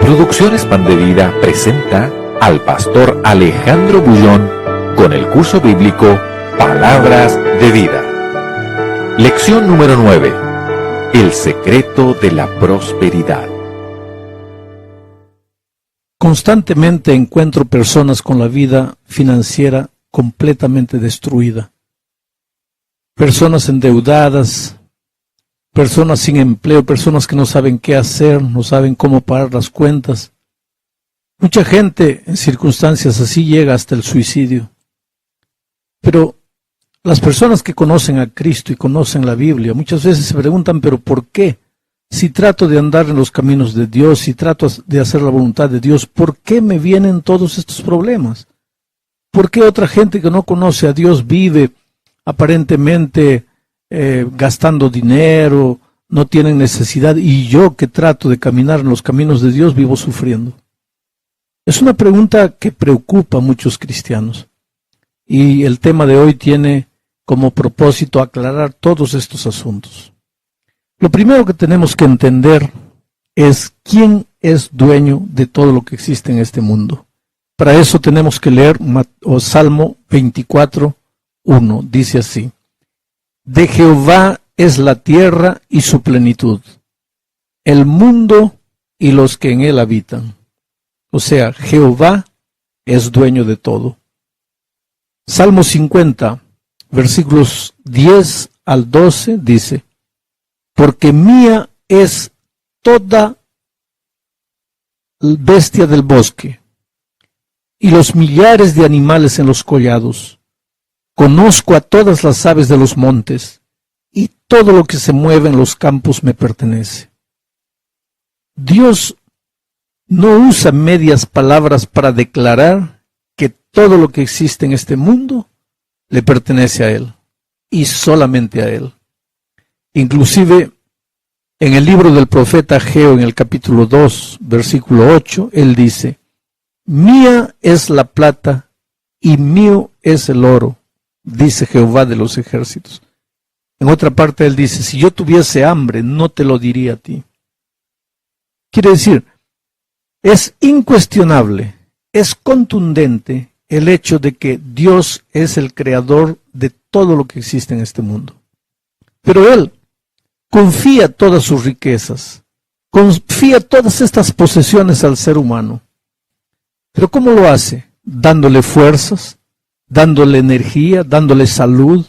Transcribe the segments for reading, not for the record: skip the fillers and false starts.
Producciones Pan de Vida presenta al pastor Alejandro Bullón con el curso bíblico Palabras de Vida. Lección número 9. El secreto de la prosperidad. Constantemente encuentro personas con la vida financiera completamente destruida. Personas endeudadas, personas sin empleo, personas que no saben qué hacer, no saben cómo pagar las cuentas. Mucha gente en circunstancias así llega hasta el suicidio. Pero las personas que conocen a Cristo y conocen la Biblia muchas veces se preguntan, ¿pero por qué? Si trato de andar en los caminos de Dios, si trato de hacer la voluntad de Dios, ¿por qué me vienen todos estos problemas? ¿Por qué otra gente que no conoce a Dios vive aparentemente gastando dinero, no tienen necesidad, y yo que trato de caminar en los caminos de Dios vivo sufriendo? Es una pregunta que preocupa a muchos cristianos, y el tema de hoy tiene como propósito aclarar todos estos asuntos. Lo primero que tenemos que entender es quién es dueño de todo lo que existe en este mundo. Para eso tenemos que leer Salmo 24:1, dice así: De Jehová es la tierra y su plenitud, el mundo y los que en él habitan. O sea, Jehová es dueño de todo. Salmo 50, versículos 10 al 12, dice: Porque mía es toda bestia del bosque, y los millares de animales en los collados. Conozco a todas las aves de los montes, y todo lo que se mueve en los campos me pertenece. Dios no usa medias palabras para declarar que todo lo que existe en este mundo le pertenece a Él, y solamente a Él. Inclusive, en el libro del profeta Ageo, en el capítulo 2, versículo 8, él dice: Mía es la plata y mío es el oro, dice Jehová de los ejércitos. En otra parte él dice: si yo tuviese hambre, no te lo diría a ti. Quiere decir, es incuestionable, es contundente el hecho de que Dios es el creador de todo lo que existe en este mundo. Pero Él confía todas sus riquezas, confía todas estas posesiones al ser humano. ¿Pero cómo lo hace? Dándole fuerzas, dándole energía, dándole salud,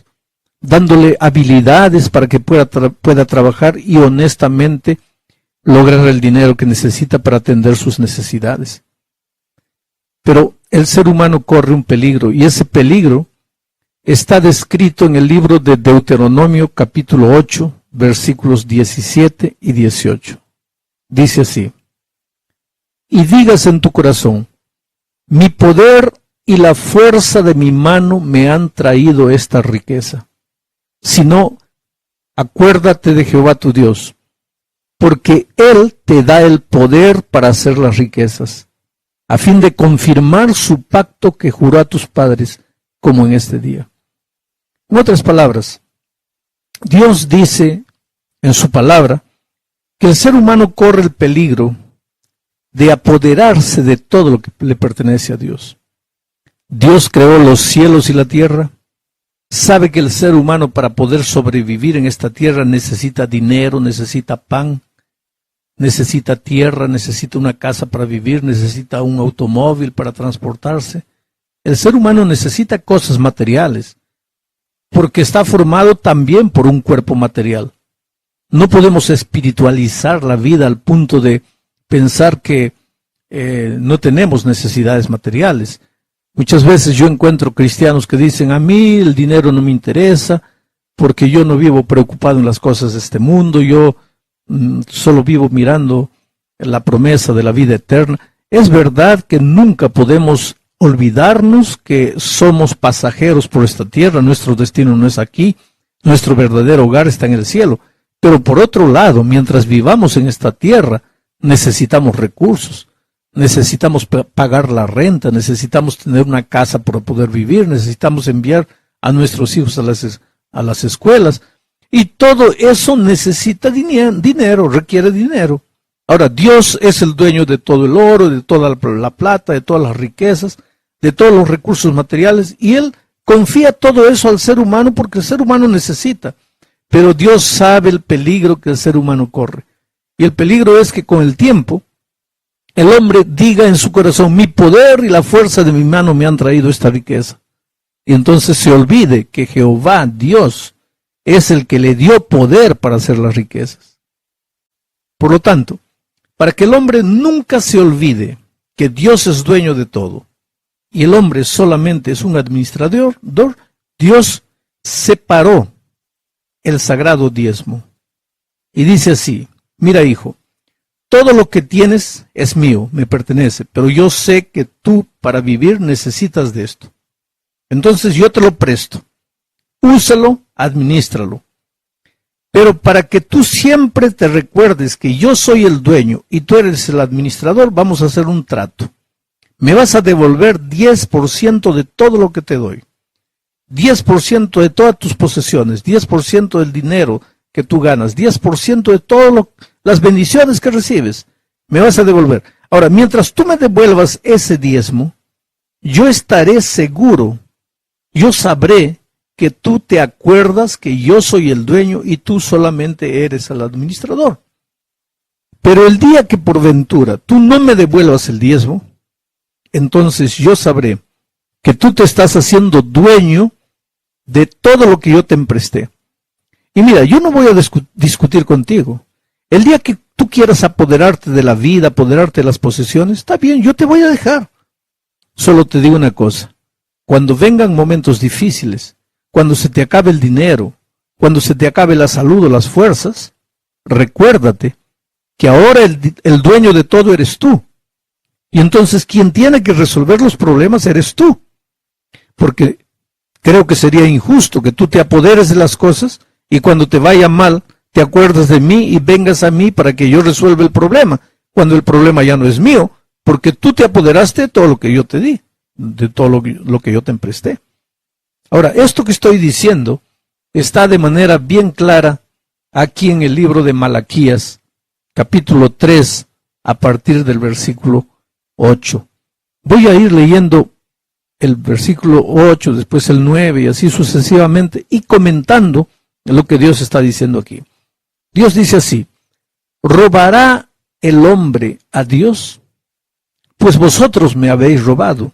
dándole habilidades para que pueda trabajar y honestamente lograr el dinero que necesita para atender sus necesidades. Pero el ser humano corre un peligro, y ese peligro está descrito en el libro de Deuteronomio capítulo 8, versículos 17 y 18. Dice así: Y digas en tu corazón: mi poder y la fuerza de mi mano me han traído esta riqueza. Si no, acuérdate de Jehová tu Dios, porque Él te da el poder para hacer las riquezas, a fin de confirmar su pacto que juró a tus padres, como en este día. En otras palabras, Dios dice en su palabra que el ser humano corre el peligro de apoderarse de todo lo que le pertenece a Dios. Dios creó los cielos y la tierra, sabe que el ser humano para poder sobrevivir en esta tierra necesita dinero, necesita pan, necesita tierra, necesita una casa para vivir, necesita un automóvil para transportarse. El ser humano necesita cosas materiales, porque está formado también por un cuerpo material. No podemos espiritualizar la vida al punto de pensar que no tenemos necesidades materiales. Muchas veces yo encuentro cristianos que dicen: a mí el dinero no me interesa, porque yo no vivo preocupado en las cosas de este mundo, yo solo vivo mirando la promesa de la vida eterna. Es verdad que nunca podemos olvidarnos que somos pasajeros por esta tierra, nuestro destino no es aquí, nuestro verdadero hogar está en el cielo. Pero por otro lado, mientras vivamos en esta tierra, necesitamos recursos, necesitamos pagar la renta, necesitamos tener una casa para poder vivir, necesitamos enviar a nuestros hijos a las escuelas, y todo eso necesita dinero, requiere dinero. Ahora, Dios es el dueño de todo el oro, de toda la plata, de todas las riquezas, de todos los recursos materiales, y Él confía todo eso al ser humano porque el ser humano necesita. Pero Dios sabe el peligro que el ser humano corre. Y el peligro es que con el tiempo, el hombre diga en su corazón, mi poder y la fuerza de mi mano me han traído esta riqueza. Y entonces se olvide que Jehová, Dios, es el que le dio poder para hacer las riquezas. Por lo tanto, para que el hombre nunca se olvide que Dios es dueño de todo, y el hombre solamente es un administrador, Dios separó el sagrado diezmo. Y dice así, mira hijo, todo lo que tienes es mío, me pertenece, pero yo sé que tú para vivir necesitas de esto. Entonces yo te lo presto, úsalo, adminístralo. Pero para que tú siempre te recuerdes que yo soy el dueño y tú eres el administrador, vamos a hacer un trato. Me vas a devolver 10% de todo lo que te doy. 10% de todas tus posesiones, 10% del dinero que tú ganas, 10% de todas las bendiciones que recibes, me vas a devolver. Ahora, mientras tú me devuelvas ese diezmo, yo estaré seguro, yo sabré que tú te acuerdas que yo soy el dueño y tú solamente eres el administrador. Pero el día que por ventura tú no me devuelvas el diezmo, entonces yo sabré que tú te estás haciendo dueño de todo lo que yo te empresté. Y mira, yo no voy a discutir contigo. El día que tú quieras apoderarte de la vida, apoderarte de las posesiones, está bien, yo te voy a dejar. Solo te digo una cosa, cuando vengan momentos difíciles, cuando se te acabe el dinero, cuando se te acabe la salud o las fuerzas, recuérdate que ahora el dueño de todo eres tú. Y entonces quien tiene que resolver los problemas eres tú. Porque creo que sería injusto que tú te apoderes de las cosas y cuando te vaya mal, te acuerdas de mí y vengas a mí para que yo resuelva el problema, cuando el problema ya no es mío, porque tú te apoderaste de todo lo que yo te di, de todo lo que yo te empresté. Ahora, esto que estoy diciendo está de manera bien clara aquí en el libro de Malaquías, capítulo 3, a partir del versículo 8. Voy a ir leyendo el versículo 8, después el 9 y así sucesivamente, y comentando lo que Dios está diciendo aquí. Dios dice así, ¿robará el hombre a Dios? Pues vosotros me habéis robado.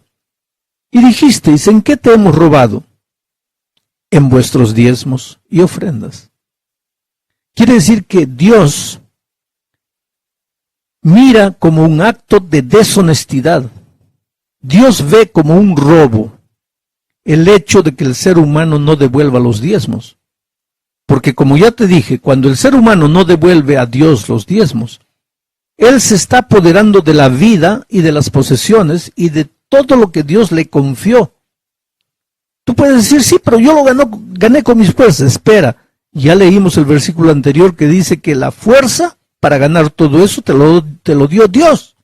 Y dijisteis, ¿en qué te hemos robado? En vuestros diezmos y ofrendas. Quiere decir que Dios mira como un acto de deshonestidad. Dios ve como un robo el hecho de que el ser humano no devuelva los diezmos. Porque como ya te dije, cuando el ser humano no devuelve a Dios los diezmos, él se está apoderando de la vida y de las posesiones y de todo lo que Dios le confió. Tú puedes decir, sí, pero yo lo gané con mis fuerzas. Espera, ya leímos el versículo anterior que dice que la fuerza para ganar todo eso te lo dio Dios.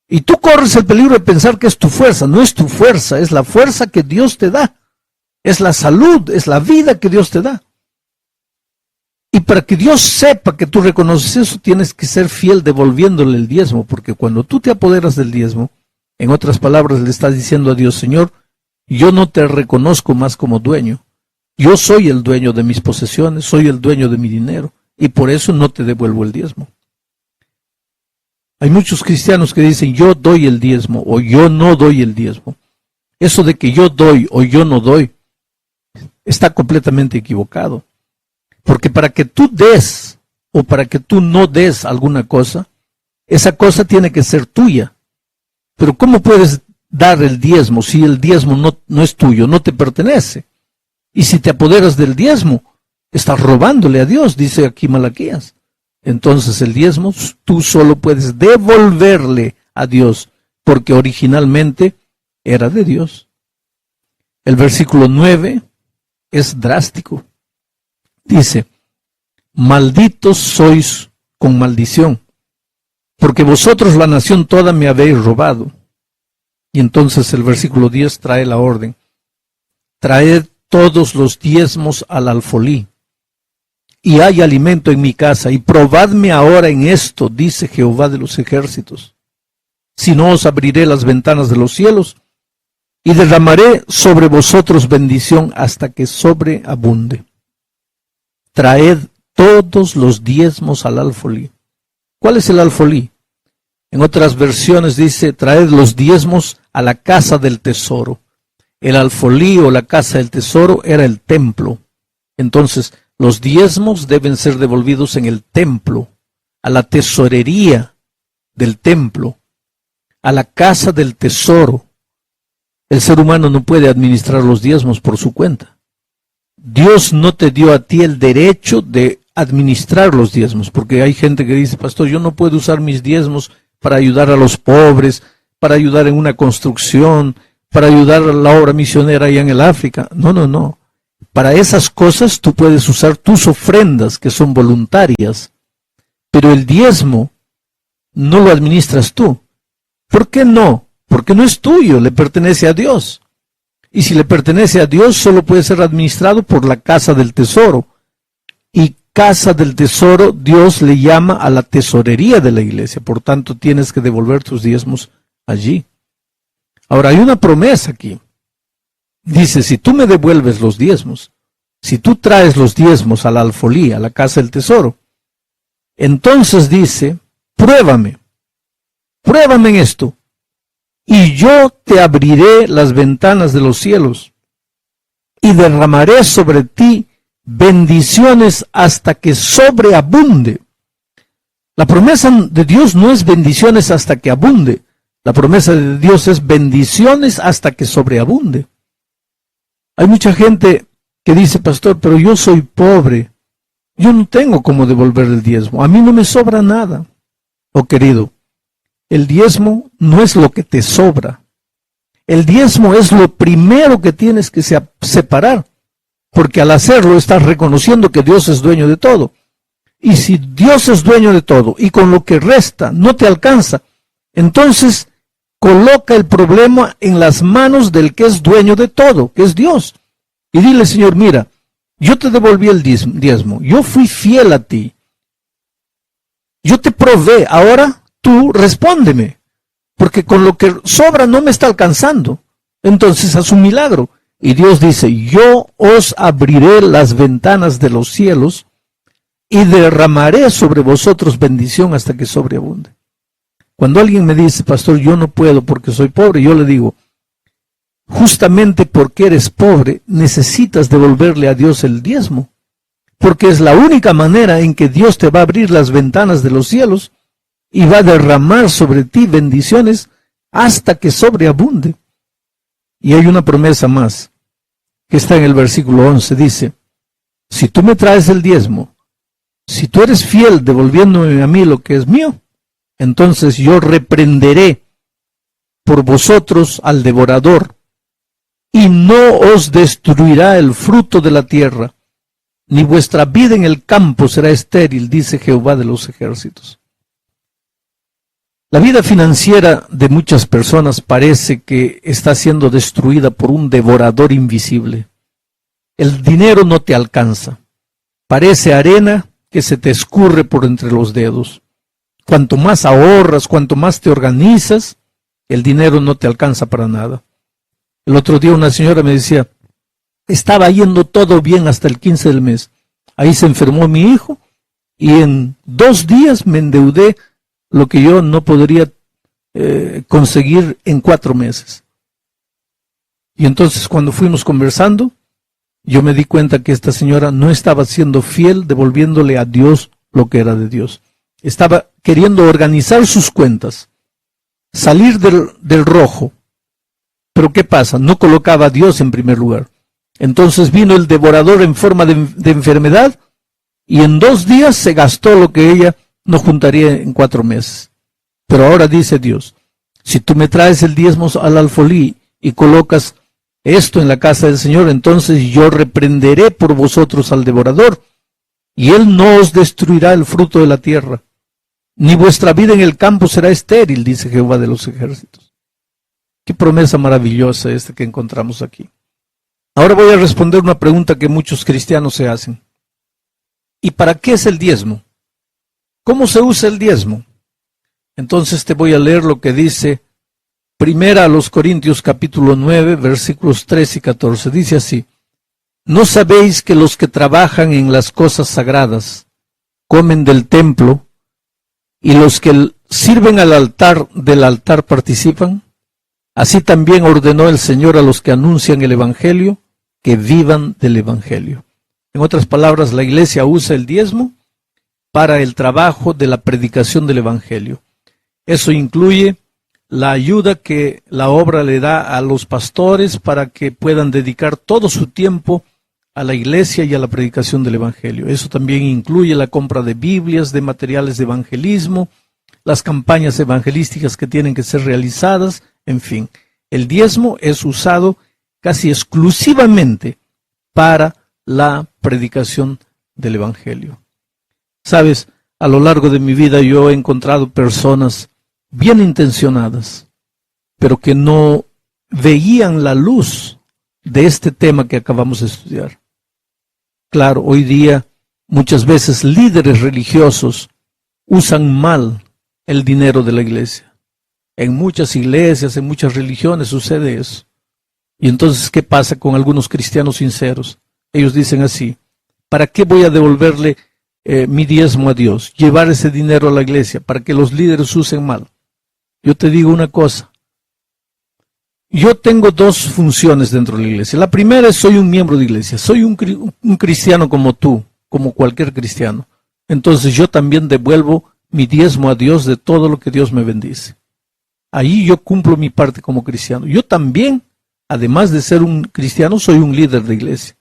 Y tú corres el peligro de pensar que es tu fuerza. No es tu fuerza, es la fuerza que Dios te da. Es la salud, es la vida que Dios te da. Y para que Dios sepa que tú reconoces eso, tienes que ser fiel devolviéndole el diezmo, porque cuando tú te apoderas del diezmo, en otras palabras le estás diciendo a Dios, Señor, yo no te reconozco más como dueño. Yo soy el dueño de mis posesiones, soy el dueño de mi dinero, y por eso no te devuelvo el diezmo. Hay muchos cristianos que dicen, yo doy el diezmo, o yo no doy el diezmo. Eso de que yo doy o yo no doy, está completamente equivocado. Porque para que tú des o para que tú no des alguna cosa, esa cosa tiene que ser tuya. Pero ¿cómo puedes dar el diezmo si el diezmo no es tuyo, no te pertenece? Y si te apoderas del diezmo, estás robándole a Dios, dice aquí Malaquías. Entonces el diezmo tú solo puedes devolverle a Dios, porque originalmente era de Dios. El versículo 9 es drástico. Dice, malditos sois con maldición, porque vosotros la nación toda me habéis robado. Y entonces el versículo 10 trae la orden. Traed todos los diezmos al alfolí. y hay alimento en mi casa, y probadme ahora en esto, dice Jehová de los ejércitos. Si no, os abriré las ventanas de los cielos, y derramaré sobre vosotros bendición hasta que sobreabunde. Traed todos los diezmos al alfolí. ¿Cuál es el alfolí? En otras versiones dice, traed los diezmos a la casa del tesoro. El alfolí o la casa del tesoro era el templo. Entonces, los diezmos deben ser devolvidos en el templo, a la tesorería del templo, a la casa del tesoro. El ser humano no puede administrar los diezmos por su cuenta. Dios no te dio a ti el derecho de administrar los diezmos, porque hay gente que dice, pastor, yo no puedo usar mis diezmos para ayudar a los pobres, para ayudar en una construcción, para ayudar a la obra misionera allá en el África. No. Para esas cosas tú puedes usar tus ofrendas, que son voluntarias, pero el diezmo no lo administras tú. ¿Por qué no? Porque no es tuyo, le pertenece a Dios. Y si le pertenece a Dios, solo puede ser administrado por la casa del tesoro. Y casa del tesoro, Dios le llama a la tesorería de la iglesia. Por tanto, tienes que devolver tus diezmos allí. Ahora, hay una promesa aquí. Dice, si tú me devuelves los diezmos, si tú traes los diezmos a la alfolí, a la casa del tesoro, entonces dice, pruébame en esto, y yo te abriré las ventanas de los cielos, y derramaré sobre ti bendiciones hasta que sobreabunde. La promesa de Dios no es bendiciones hasta que abunde, la promesa de Dios es bendiciones hasta que sobreabunde. Hay mucha gente que dice, pastor, pero yo soy pobre, yo no tengo cómo devolver el diezmo, a mí no me sobra nada. Oh querido, el diezmo no es lo que te sobra, el diezmo es lo primero que tienes que separar, porque al hacerlo estás reconociendo que Dios es dueño de todo. Y si Dios es dueño de todo y con lo que resta no te alcanza, entonces coloca el problema en las manos del que es dueño de todo, que es Dios. Y dile, Señor, mira, yo te devolví el diezmo, yo fui fiel a ti, yo te probé, ahora tú respóndeme, porque con lo que sobra no me está alcanzando. Entonces haz un milagro. Y Dios dice, yo os abriré las ventanas de los cielos y derramaré sobre vosotros bendición hasta que sobreabunde. Cuando alguien me dice, pastor, yo no puedo porque soy pobre, yo le digo, justamente porque eres pobre, necesitas devolverle a Dios el diezmo, porque es la única manera en que Dios te va a abrir las ventanas de los cielos y va a derramar sobre ti bendiciones hasta que sobreabunde. Y hay una promesa más, que está en el versículo 11, dice, si tú me traes el diezmo, si tú eres fiel devolviéndome a mí lo que es mío, entonces yo reprenderé por vosotros al devorador, y no os destruirá el fruto de la tierra, ni vuestra vida en el campo será estéril, dice Jehová de los ejércitos. La vida financiera de muchas personas parece que está siendo destruida por un devorador invisible. El dinero no te alcanza. Parece arena que se te escurre por entre los dedos. Cuanto más ahorras, cuanto más te organizas, el dinero no te alcanza para nada. El otro día una señora me decía, estaba yendo todo bien hasta el 15 del mes. Ahí se enfermó mi hijo y en 2 días me endeudé lo que yo no podría conseguir en 4 meses. Y entonces cuando fuimos conversando, yo me di cuenta que esta señora no estaba siendo fiel devolviéndole a Dios lo que era de Dios. Estaba queriendo organizar sus cuentas, salir del rojo. Pero ¿qué pasa? No colocaba a Dios en primer lugar. Entonces vino el devorador en forma de enfermedad y en 2 días se gastó lo que ella no juntaría en 4 meses. Pero ahora dice Dios, si tú me traes el diezmo al alfolí y colocas esto en la casa del Señor, entonces yo reprenderé por vosotros al devorador, y él no os destruirá el fruto de la tierra, ni vuestra vida en el campo será estéril, dice Jehová de los ejércitos. Qué promesa maravillosa esta que encontramos aquí. Ahora voy a responder una pregunta que muchos cristianos se hacen. ¿Y para qué es el diezmo? ¿Cómo se usa el diezmo? Entonces te voy a leer lo que dice Primera a los Corintios capítulo 9, versículos 13 y 14. Dice así: ¿No sabéis que los que trabajan en las cosas sagradas comen del templo, y los que sirven al altar del altar participan? Así también ordenó el Señor a los que anuncian el Evangelio que vivan del Evangelio. En otras palabras, la iglesia usa el diezmo para el trabajo de la predicación del Evangelio. Eso incluye la ayuda que la obra le da a los pastores para que puedan dedicar todo su tiempo a la iglesia y a la predicación del Evangelio. Eso también incluye la compra de Biblias, de materiales de evangelismo, las campañas evangelísticas que tienen que ser realizadas, en fin. El diezmo es usado casi exclusivamente para la predicación del Evangelio. Sabes, a lo largo de mi vida yo he encontrado personas bien intencionadas, pero que no veían la luz de este tema que acabamos de estudiar. Claro, hoy día muchas veces líderes religiosos usan mal el dinero de la iglesia. En muchas iglesias, en muchas religiones sucede eso. Y entonces, ¿qué pasa con algunos cristianos sinceros? Ellos dicen así: ¿para qué voy a devolverle mi diezmo a Dios? Llevar ese dinero a la iglesia para que los líderes usen mal. Yo te digo una cosa. Yo tengo dos funciones dentro de la iglesia. La primera es: soy un miembro de iglesia. Soy un cristiano como tú, como cualquier cristiano. Entonces yo también devuelvo mi diezmo a Dios de todo lo que Dios me bendice. Ahí yo cumplo mi parte como cristiano. Yo también, además de ser un cristiano, soy un líder de iglesia.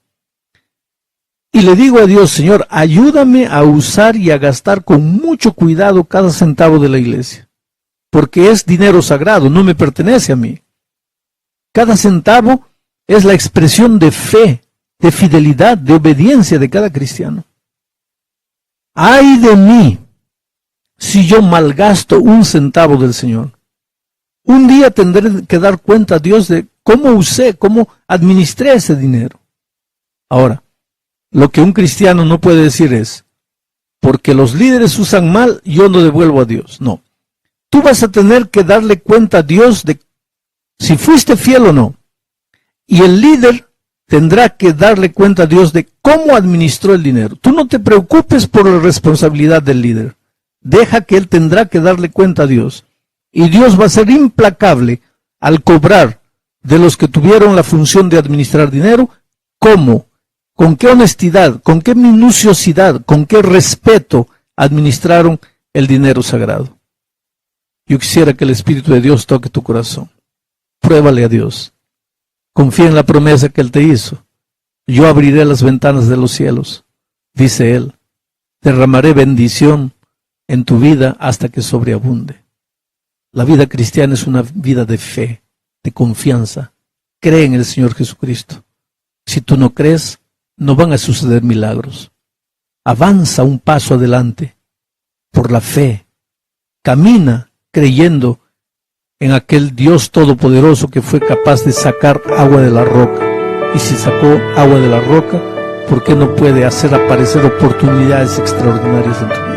Y le digo a Dios: Señor, ayúdame a usar y a gastar con mucho cuidado cada centavo de la iglesia. Porque es dinero sagrado, no me pertenece a mí. Cada centavo es la expresión de fe, de fidelidad, de obediencia de cada cristiano. ¡Ay de mí si yo malgasto un centavo del Señor! Un día tendré que dar cuenta a Dios de cómo usé, cómo administré ese dinero. Ahora, lo que un cristiano no puede decir es: porque los líderes usan mal, yo no devuelvo a Dios. No. Tú vas a tener que darle cuenta a Dios de si fuiste fiel o no. Y el líder tendrá que darle cuenta a Dios de cómo administró el dinero. Tú no te preocupes por la responsabilidad del líder. Deja que él tendrá que darle cuenta a Dios. Y Dios va a ser implacable al cobrar de los que tuvieron la función de administrar dinero. ¿Cómo? ¿Con qué honestidad? ¿Con qué minuciosidad? ¿Con qué respeto administraron el dinero sagrado? Yo quisiera que el Espíritu de Dios toque tu corazón. Pruébale a Dios. Confía en la promesa que Él te hizo. Yo abriré las ventanas de los cielos, dice Él. Derramaré bendición en tu vida hasta que sobreabunde. La vida cristiana es una vida de fe, de confianza. Cree en el Señor Jesucristo. Si tú no crees, no van a suceder milagros. Avanza un paso adelante por la fe. Camina creyendo en aquel Dios todopoderoso que fue capaz de sacar agua de la roca. Y si sacó agua de la roca, ¿por qué no puede hacer aparecer oportunidades extraordinarias en tu vida?